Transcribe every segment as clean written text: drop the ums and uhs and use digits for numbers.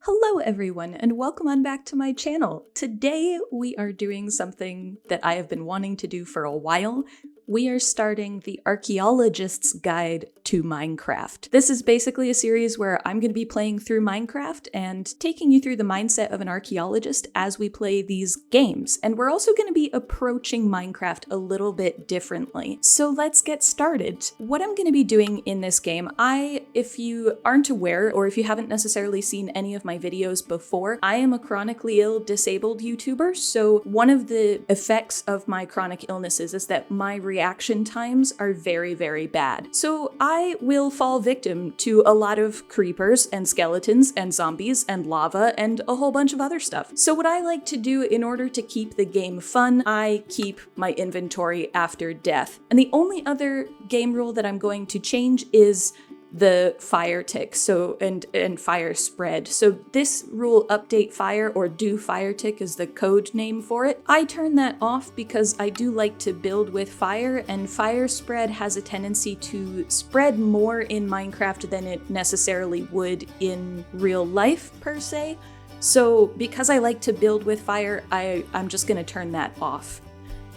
Hello everyone, and welcome on back to my channel. Today we are doing something that I have been wanting to do for a while. We are starting the Archaeologist's Guide to Minecraft. This is basically a series where I'm going to be playing through Minecraft and taking you through the mindset of an archaeologist as we play these games. And we're also going to be approaching Minecraft a little bit differently. So let's get started. What I'm going to be doing in this game, if you aren't aware, or if you haven't necessarily seen any of my videos before, I am a chronically ill disabled YouTuber. So one of the effects of my chronic illnesses is that my reaction times are very, very bad. So I will fall victim to a lot of creepers and skeletons and zombies and lava and a whole bunch of other stuff. So what I like to do in order to keep the game fun, I keep my inventory after death. And the only other game rule that I'm going to change is the fire tick, and fire spread. So this rule, update fire or do fire tick, is the code name for it. I turn that off because I do like to build with fire, and fire spread has a tendency to spread more in Minecraft than it necessarily would in real life per se. So because I like to build with fire, I'm just gonna turn that off.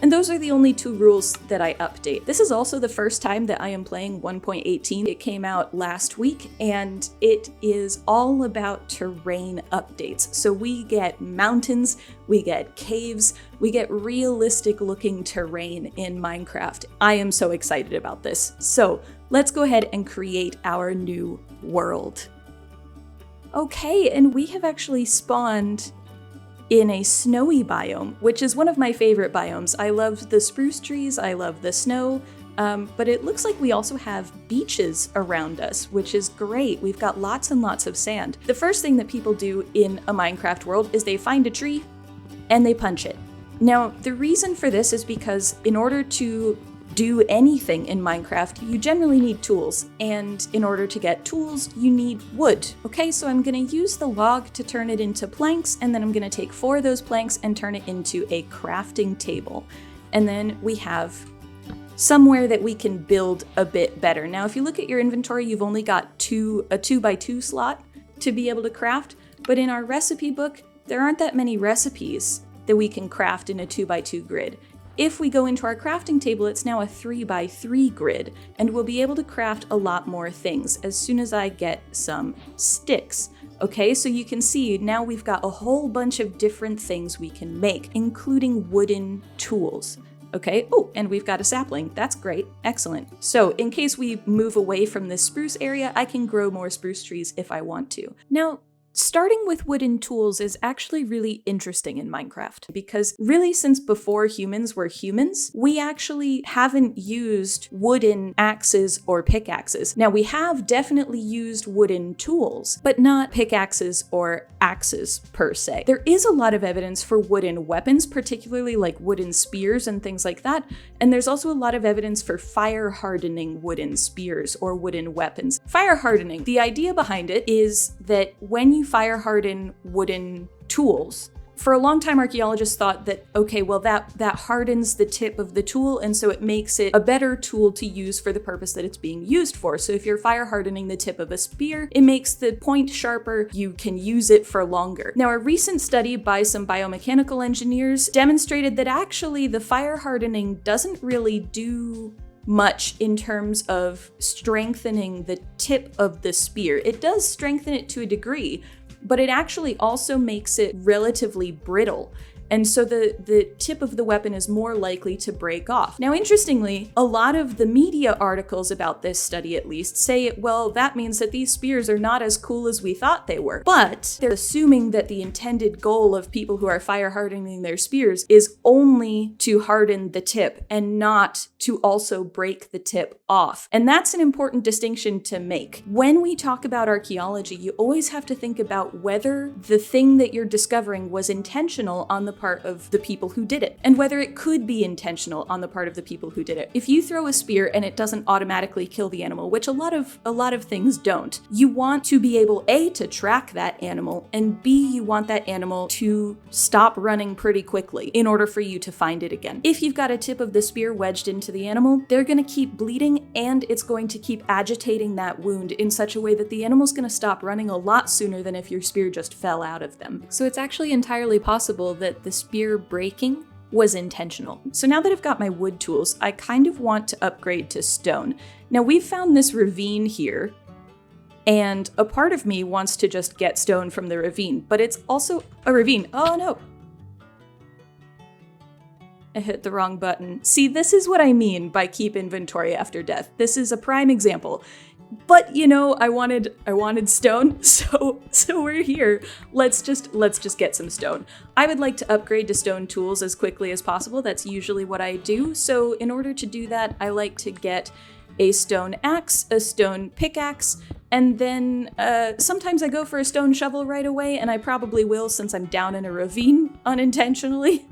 And those are the only two rules that I update. This is also the first time that I am playing 1.18. It came out last week, and it is all about terrain updates. So we get mountains, we get caves, we get realistic looking terrain in Minecraft. I am so excited about this. So let's go ahead and create our new world. Okay, and we have actually spawned in a snowy biome, which is one of my favorite biomes. I love the spruce trees, I love the snow, but it looks like we also have beaches around us, which is great. We've got lots and lots of sand. The first thing that people do in a Minecraft world is they find a tree and they punch it. Now, the reason for this is because in order to do anything in Minecraft, you generally need tools, and in order to get tools, you need wood. Okay, so I'm gonna use the log to turn it into planks, and then I'm gonna take 4 of those planks and turn it into a crafting table. And then we have somewhere that we can build a bit better. Now, if you look at your inventory, you've only got a 2x2 slot to be able to craft, but in our recipe book, there aren't that many recipes that we can craft in a 2x2 grid. If we go into our crafting table, it's now a 3x3 grid, and we'll be able to craft a lot more things as soon as I get some sticks. Okay, so you can see now we've got a whole bunch of different things we can make, including wooden tools. Okay, oh, and we've got a sapling. That's great, excellent. So in case we move away from this spruce area, I can grow more spruce trees if I want to. Now, starting with wooden tools is actually really interesting in Minecraft, because really since before humans were humans, we actually haven't used wooden axes or pickaxes. Now, we have definitely used wooden tools, but not pickaxes or axes per se. There is a lot of evidence for wooden weapons, particularly like wooden spears and things like that, and there's also a lot of evidence for fire hardening wooden spears or wooden weapons. Fire hardening, the idea behind it is that when you fire harden wooden tools, for a long time archaeologists thought that, okay, well that hardens the tip of the tool, and so it makes it a better tool to use for the purpose that it's being used for. So if you're fire hardening the tip of a spear, it makes the point sharper, you can use it for longer. Now, a recent study by some biomechanical engineers demonstrated that actually the fire hardening doesn't really do much in terms of strengthening the tip of the spear. It does strengthen it to a degree, but it actually also makes it relatively brittle. And so the tip of the weapon is more likely to break off. Now, interestingly, a lot of the media articles about this study at least say, well, that means that these spears are not as cool as we thought they were. But they're assuming that the intended goal of people who are fire hardening their spears is only to harden the tip and not to also break the tip off. And that's an important distinction to make. When we talk about archaeology, you always have to think about whether the thing that you're discovering was intentional on the part of the people who did it, and whether it could be intentional on the part of the people who did it. If you throw a spear and it doesn't automatically kill the animal, which a lot of things don't, you want to be able, A, to track that animal, and B, you want that animal to stop running pretty quickly in order for you to find it again. If you've got a tip of the spear wedged into the animal, they're going to keep bleeding, and it's going to keep agitating that wound in such a way that the animal's going to stop running a lot sooner than if your spear just fell out of them. So it's actually entirely possible that the spear breaking was intentional. So now that I've got my wood tools, I kind of want to upgrade to stone. Now we've found this ravine here, and a part of me wants to just get stone from the ravine, but it's also a ravine. Oh no! I hit the wrong button. See, this is what I mean by keep inventory after death. This is a prime example. But you know, I wanted stone, so we're here. Let's just get some stone. I would like to upgrade to stone tools as quickly as possible. That's usually what I do. So in order to do that, I like to get a stone axe, a stone pickaxe, and then sometimes I go for a stone shovel right away, and I probably will since I'm down in a ravine unintentionally.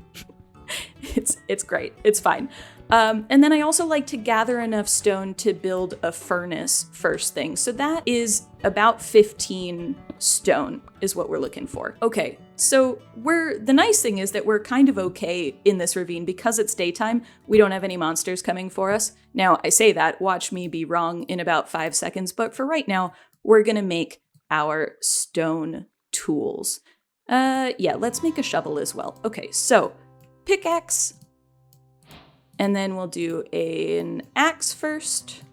It's great. It's fine. And then I also like to gather enough stone to build a furnace first thing. So that is about 15 stone is what we're looking for. Okay, so the nice thing is that we're kind of okay in this ravine because it's daytime. We don't have any monsters coming for us. Now, I say that, watch me be wrong in about 5 seconds, but for right now, we're gonna make our stone tools. Yeah, let's make a shovel as well. Okay, so pickaxe, and then we'll do an axe first,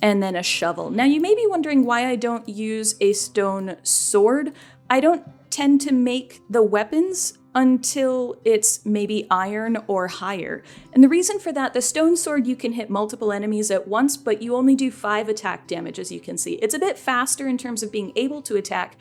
and then a shovel. Now you may be wondering why I don't use a stone sword. I don't tend to make the weapons until it's maybe iron or higher. And the reason for that, the stone sword, you can hit multiple enemies at once, but you only do 5 attack damage, as you can see. It's a bit faster in terms of being able to attack,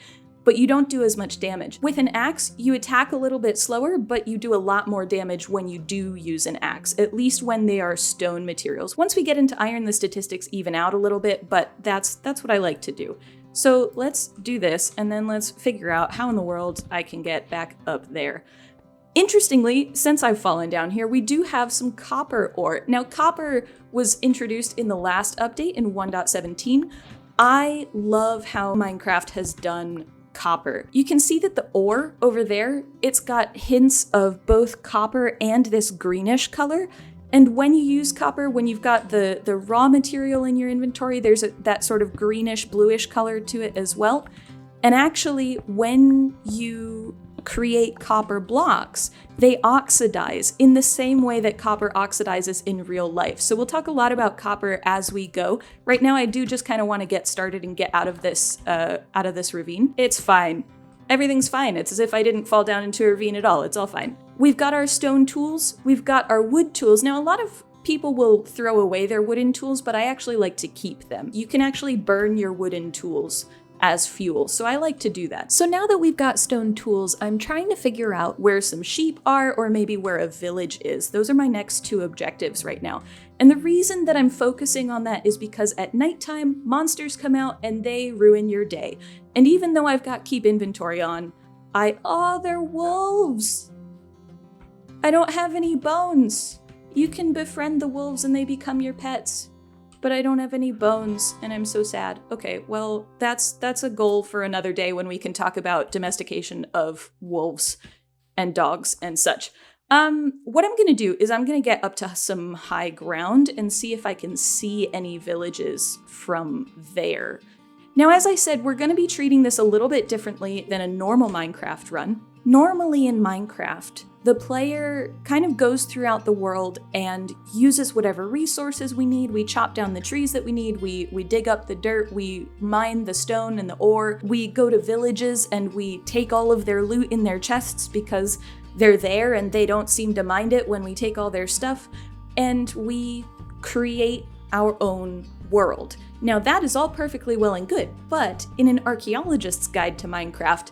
but you don't do as much damage. With an axe, you attack a little bit slower, but you do a lot more damage when you do use an axe, at least when they are stone materials. Once we get into iron, the statistics even out a little bit, but that's what I like to do. So let's do this, and then let's figure out how in the world I can get back up there. Interestingly, since I've fallen down here, we do have some copper ore. Now, copper was introduced in the last update in 1.17. I love how Minecraft has done copper. You can see that the ore over there, it's got hints of both copper and this greenish color. And when you use copper, when you've got the raw material in your inventory, there's that sort of greenish bluish color to it as well. And actually, when you create copper blocks, they oxidize in the same way that copper oxidizes in real life. So we'll talk a lot about copper as we go. Right now, I do just kind of want to get started and get out of this ravine. It's fine. Everything's fine. It's as if I didn't fall down into a ravine at all. It's all fine. We've got our stone tools. We've got our wood tools. Now, a lot of people will throw away their wooden tools, but I actually like to keep them. You can actually burn your wooden tools as fuel, so I like to do that. So now that we've got stone tools, I'm trying to figure out where some sheep are, or maybe where a village is. Those are my next 2 objectives right now. And the reason that I'm focusing on that is because at nighttime, monsters come out and they ruin your day. And even though I've got keep inventory on, they're wolves! I don't have any bones! You can befriend the wolves and they become your pets. But I don't have any bones, and I'm so sad. Okay, well, that's a goal for another day when we can talk about domestication of wolves and dogs and such. What I'm gonna do is I'm gonna get up to some high ground and see if I can see any villages from there. Now, as I said, we're gonna be treating this a little bit differently than a normal Minecraft run. Normally in Minecraft, the player kind of goes throughout the world and uses whatever resources we need. We chop down the trees that we need, we dig up the dirt, we mine the stone and the ore, we go to villages and we take all of their loot in their chests because they're there and they don't seem to mind it when we take all their stuff, and we create our own world. Now that is all perfectly well and good, but in an archaeologist's guide to Minecraft,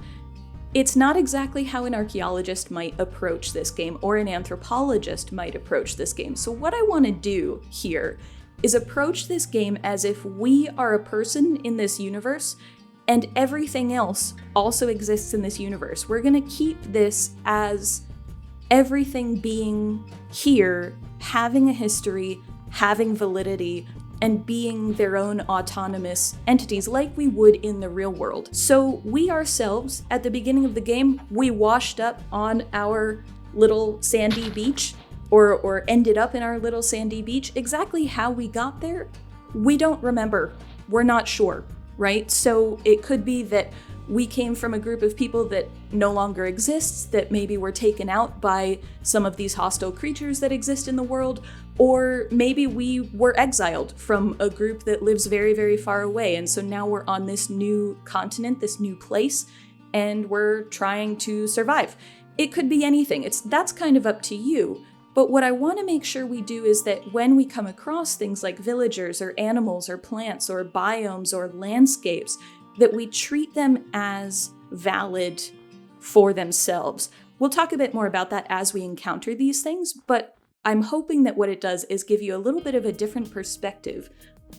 it's not exactly how an archaeologist might approach this game or an anthropologist might approach this game. So what I want to do here is approach this game as if we are a person in this universe and everything else also exists in this universe. We're gonna keep this as everything being here, having a history, having validity, and being their own autonomous entities like we would in the real world. So we ourselves, at the beginning of the game, we washed up on our little sandy beach, or ended up in our little sandy beach. Exactly how we got there, we don't remember. We're not sure, right? So it could be that we came from a group of people that no longer exists, that maybe were taken out by some of these hostile creatures that exist in the world, or maybe we were exiled from a group that lives very, very far away, and so now we're on this new continent, this new place, and we're trying to survive. It could be anything. That's kind of up to you. But what I want to make sure we do is that when we come across things like villagers or animals or plants or biomes or landscapes, that we treat them as valid for themselves. We'll talk a bit more about that as we encounter these things, but I'm hoping that what it does is give you a little bit of a different perspective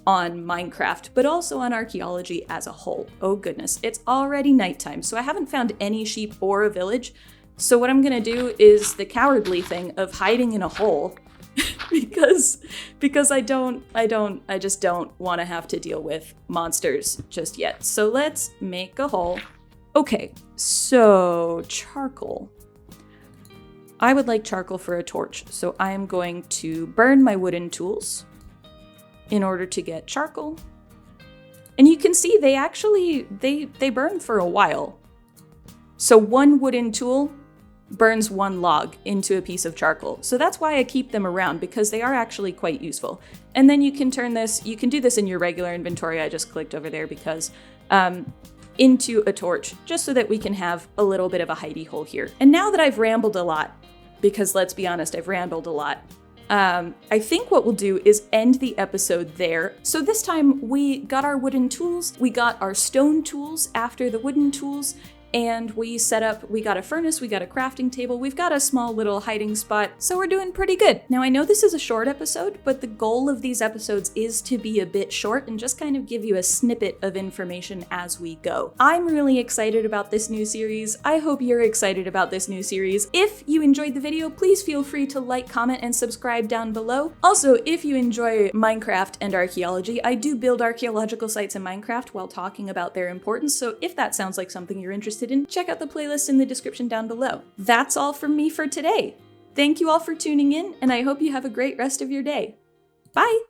on Minecraft, but also on archaeology as a whole. Oh goodness, it's already nighttime, so I haven't found any sheep or a village. So what I'm gonna do is the cowardly thing of hiding in a hole because I just don't want to have to deal with monsters just yet. So let's make a hole. Okay, so charcoal. I would like charcoal for a torch, so I am going to burn my wooden tools in order to get charcoal. And you can see they actually, they burn for a while. So one wooden tool burns one log into a piece of charcoal. So that's why I keep them around, because they are actually quite useful. And then you can turn this, you can do this in your regular inventory, I just clicked over there because, into a torch, just so that we can have a little bit of a hidey hole here. And now that I've rambled a lot, because let's be honest, I've rambled a lot, I think what we'll do is end the episode there. So this time we got our wooden tools, we got our stone tools after the wooden tools, and we got a furnace, we got a crafting table, we've got a small little hiding spot, so we're doing pretty good. Now I know this is a short episode, but the goal of these episodes is to be a bit short and just kind of give you a snippet of information as we go. I'm really excited about this new series. I hope you're excited about this new series. If you enjoyed the video, please feel free to like, comment, and subscribe down below. Also, if you enjoy Minecraft and archaeology, I do build archaeological sites in Minecraft while talking about their importance, so if that sounds like something you're interested in, check out the playlist in the description down below. That's all from me for today. Thank you all for tuning in, and I hope you have a great rest of your day. Bye!